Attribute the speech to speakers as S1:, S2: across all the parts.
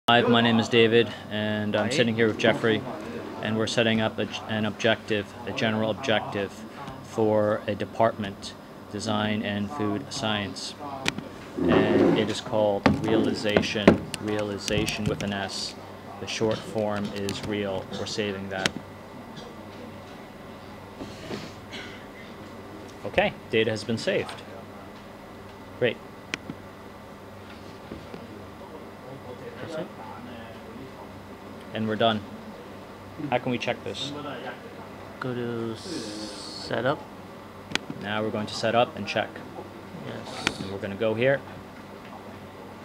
S1: Hi, my name is David, and I'm sitting here with Jeffrey, and we're setting up an objective, a general objective for a department, Design and Food Science. And it is called Realization with an S. The short form is REAL. We're saving that. Okay, data has been saved. Great. That's it. And we're done. How can we check this?
S2: Go to setup.
S1: Now we're going to set up and check.
S2: Yes.
S1: And we're going to go here.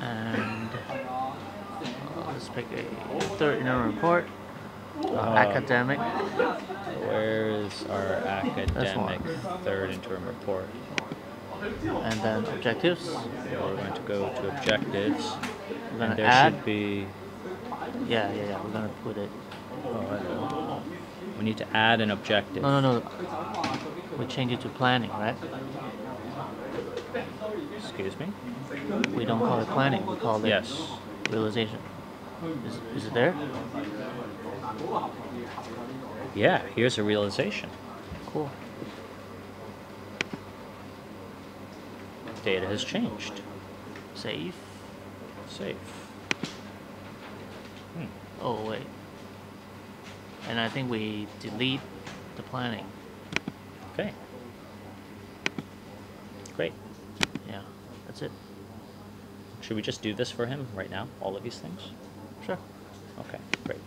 S2: And let's pick a third interim report. Academic.
S1: Where is our academic third interim report?
S2: And then objectives.
S1: So we're going to go to objectives.
S2: We're going
S1: and
S2: to
S1: there
S2: add.
S1: should be.
S2: Yeah. We're going to put it.
S1: We need to add an objective.
S2: No. We change it to planning, right?
S1: Excuse me?
S2: We don't call it planning. We call it
S1: Yes.
S2: realization. Is it there?
S1: Yeah, here's a realization.
S2: Cool.
S1: Data has changed.
S2: Save.
S1: Save.
S2: Oh, wait. And I think we delete the planning.
S1: Okay. Great.
S2: Yeah, that's it.
S1: Should we just do this for him right now? All of these things?
S2: Sure.
S1: Okay, great.